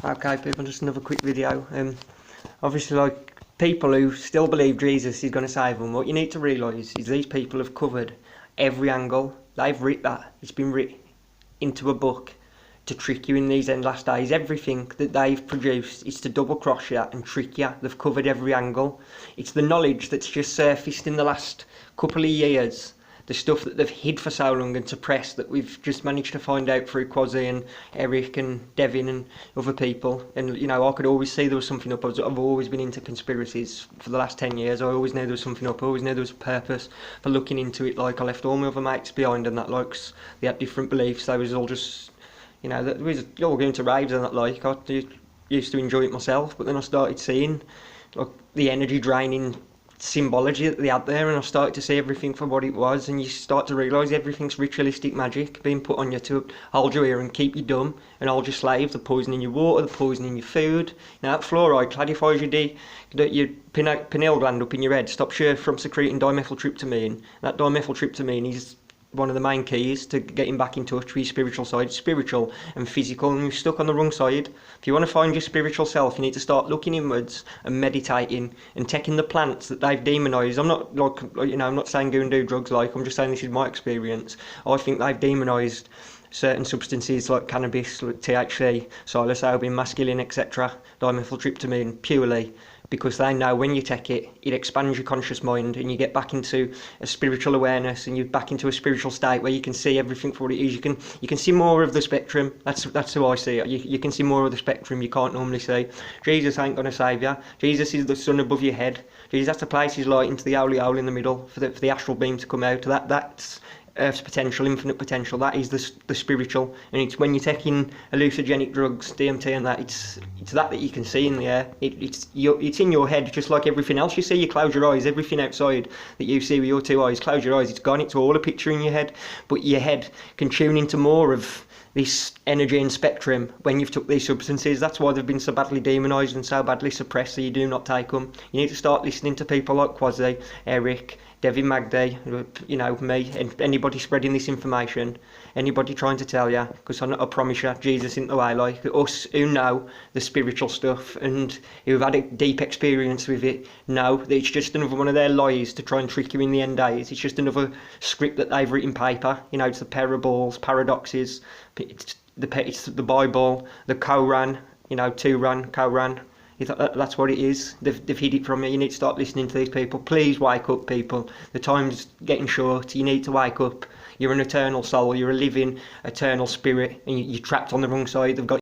Okay, people, just another quick video. Obviously, like, people who still believe Jesus is going to save them, what you need to realise is these people have covered every angle. They've written that. It's been written into a book to trick you in these end last days. Everything that they've produced is to double cross you and trick you. They've covered every angle. It's the knowledge that's just surfaced in the last couple of years. The stuff that they've hid for so long and suppressed that we've just managed to find out through Quasi and Eric and Devin and other people. And, you know, I could always see there was something up. I've always been into conspiracies for the last 10 years. I always knew there was something up. I always knew there was a purpose for looking into it. Like, I left all my other mates behind and that, like, they had different beliefs. They was all just, you know, that was all going to raves and that, like, I used to enjoy it myself. But then I started seeing, like, the energy draining symbology that they had there, and I started to see everything for what it was, and you start to realise everything's ritualistic magic being put on you to hold you here and keep you dumb and hold you slave. They're poisoning your water, they're poisoning your food. Now that fluoride clarifies your pineal gland up in your head, stops you from secreting dimethyltryptamine. That dimethyltryptamine is one of the main keys to getting back in touch with your spiritual side, spiritual and physical, and you're stuck on the wrong side. If you want to find your spiritual self, you need to start looking inwards and meditating and taking the plants that they've demonised. I'm not, like, you know, I'm not saying go and do drugs, like, I'm just saying this is my experience. I think they've demonised certain substances like cannabis, like THC, psilocybin, masculine, etc., dimethyltryptamine, purely because they know when you take it, it expands your conscious mind and you get back into a spiritual awareness and you're back into a spiritual state where you can see everything for what it is. You can see more of the spectrum. That's how I see it. You can see more of the spectrum you can't normally see. Jesus ain't going to save you. Jesus is the sun above your head. Jesus has to place his light into the holy hole in the middle for the astral beam to come out. That's Earth's potential, infinite potential. That is the spiritual, and it's when you're taking hallucinogenic drugs, DMT, and that it's that you can see in the air. It's in your head, just like everything else you see. You close your eyes, everything outside that you see with your two eyes, close your eyes, it's gone. It's all a picture in your head, but your head can tune into more of this energy and spectrum when you've took these substances. That's why they've been so badly demonised and so badly suppressed, so you do not take them. You need to start listening to people like Quasi, Eric, Devin, Magdi, you know, me, and anybody spreading this information, anybody trying to tell you, because I promise you, Jesus isn't the way. Like, us who know the spiritual stuff and who've had a deep experience with it know that it's just another one of their lies to try and trick you in the end days. It's just another script that they've written paper. You know, it's the parables, paradoxes, it's the Bible, the Koran, you know, Koran. That's what it is. They've hid it from you. You need to start listening to these people. Please wake up, people. The time's getting short. You need to wake up. You're an eternal soul. You're a living, eternal spirit, and you're trapped on the wrong side. They've got